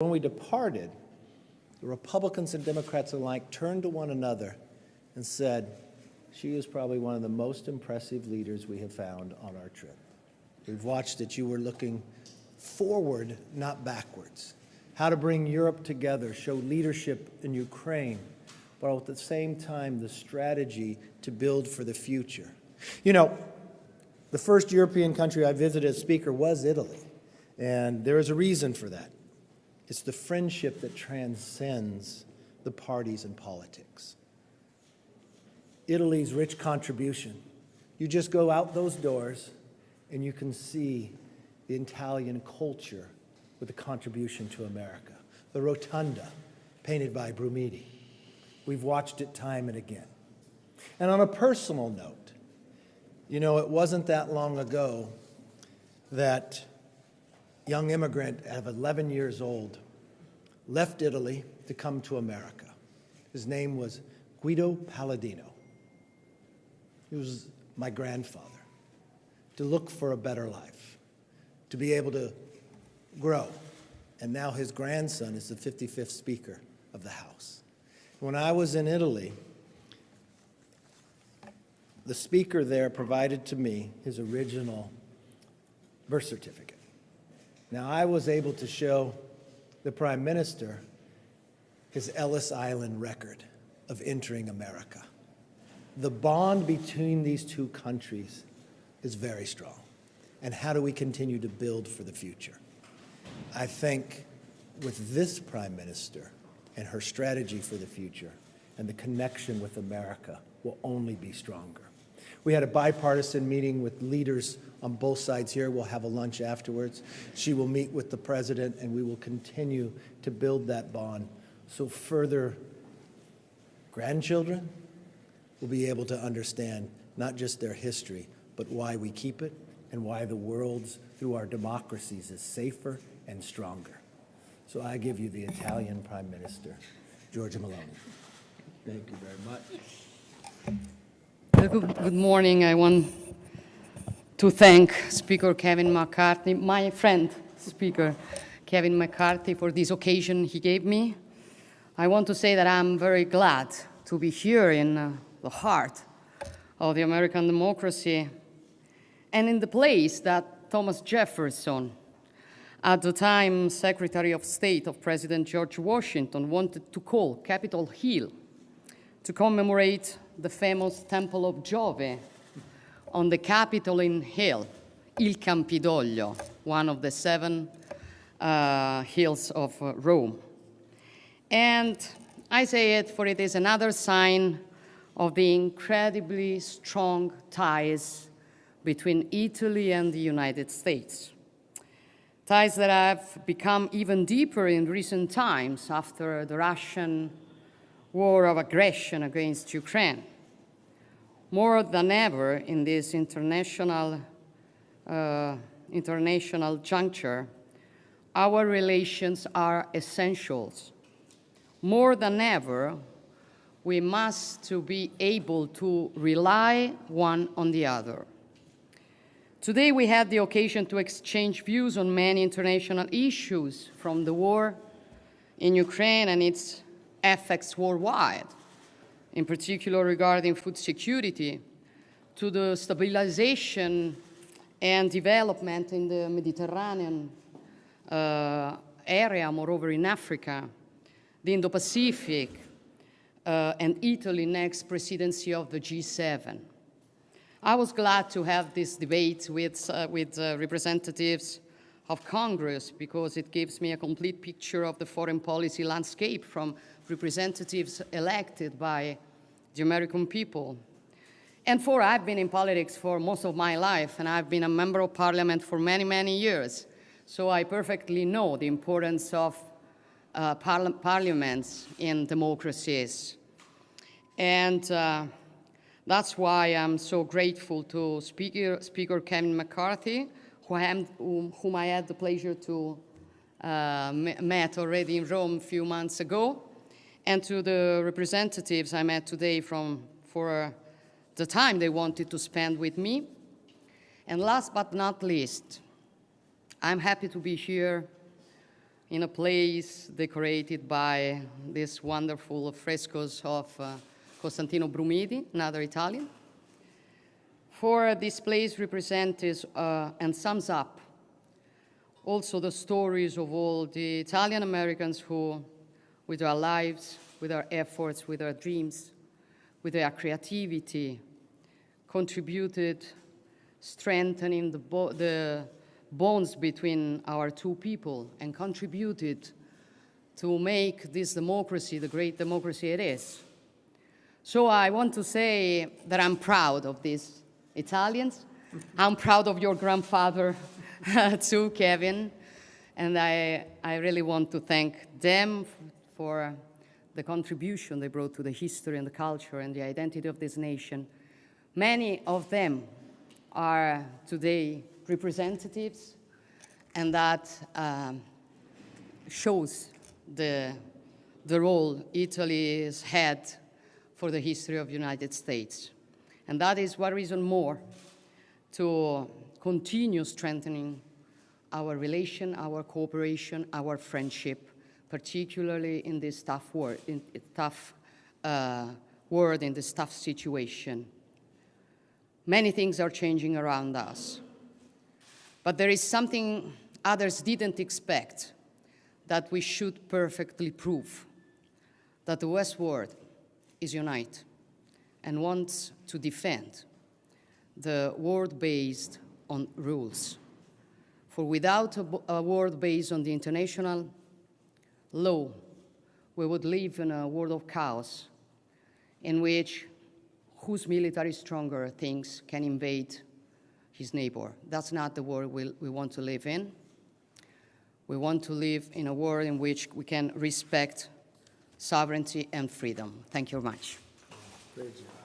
When we departed, the Republicans and Democrats alike turned to one another and said, she is probably one of the most impressive leaders we have found on our trip. We've watched that you were looking forward, not backwards. How to bring Europe together, show leadership in Ukraine, but at the same time, the strategy to build for the future. You know, the first European country I visited as speaker was Italy, and there is a reason for that. It's the friendship that transcends the parties and politics. Italy's rich contribution. You just go out those doors and you can see the Italian culture with a contribution to America. The rotunda, painted by Brumidi. We've watched it time and again. And on a personal note, you know, it wasn't that long ago that young immigrant of 11 years old left Italy to come to America. His name was Guido Palladino. He was my grandfather, to look for a better life, to be able to grow. And now his grandson is the 55th Speaker of the House. When I was in Italy, the speaker there provided to me his original birth certificate. Now, I was able to show the Prime Minister his Ellis Island record of entering America. The bond between these two countries is very strong. And how do we continue to build for the future? I think with this Prime Minister and her strategy for the future and the connection with America will only be stronger. We had a bipartisan meeting with leaders on both sides here. We'll have a lunch afterwards. She will meet with the President, and we will continue to build that bond so further grandchildren will be able to understand not just their history, but why we keep it and why the world's, through our democracies, is safer and stronger. So I give you the Italian Prime Minister, Giorgia Meloni. Thank you very much. Good morning. I want to thank Speaker Kevin McCarthy, my friend, Speaker Kevin McCarthy, for this occasion he gave me. I want to say that I'm very glad to be here in the heart of the American democracy and in the place that Thomas Jefferson, at the time Secretary of State of President George Washington, wanted to call Capitol Hill to commemorate the famous Temple of Giove on the Capitoline Hill, Il Campidoglio, one of the 7 hills of Rome. And I say it for it is another sign of the incredibly strong ties between Italy and the United States. Ties that have become even deeper in recent times after the Russian war of aggression against Ukraine. More than ever in this international juncture, our relations are essentials. More than ever, we must be able to rely one on the other. Today, we had the occasion to exchange views on many international issues, from the war in Ukraine and its effects worldwide, in particular regarding food security, to the stabilization and development in the Mediterranean area, moreover in Africa, the Indo-Pacific, and Italy's next presidency of the G7. I was glad to have this debate with representatives of Congress because it gives me a complete picture of the foreign policy landscape from representatives elected by the American people. And I've been in politics for most of my life, and I've been a member of parliament for many, many years. So I perfectly know the importance of parliaments in democracies. And that's why I'm so grateful to Speaker Kevin McCarthy, whom I had the pleasure to met already in Rome a few months ago, and to the representatives I met today for the time they wanted to spend with me. And last but not least, I'm happy to be here in a place decorated by these wonderful frescoes of Costantino Brumidi, another Italian. For this place represents and sums up also the stories of all the Italian Americans who, with their lives, with their efforts, with their dreams, with their creativity, contributed strengthening the bonds between our two people and contributed to make this democracy the great democracy it is. So I want to say that I'm proud of these Italians. I'm proud of your grandfather too, Kevin. And I really want to thank them for the contribution they brought to the history and the culture and the identity of this nation. Many of them are today representatives, and that shows the role Italy has had for the history of the United States. And that is one reason more to continue strengthening our relation, our cooperation, our friendship, particularly in this tough world, in this tough situation. Many things are changing around us. But there is something others didn't expect that we should perfectly prove, that the West world is united and wants to defend the world based on rules. For without a world based on the international law, we would live in a world of chaos in which whose military stronger things can invade his neighbor. That's not the world we want to live in. We want to live in a world in which we can respect sovereignty and freedom. Thank you very much. Great job.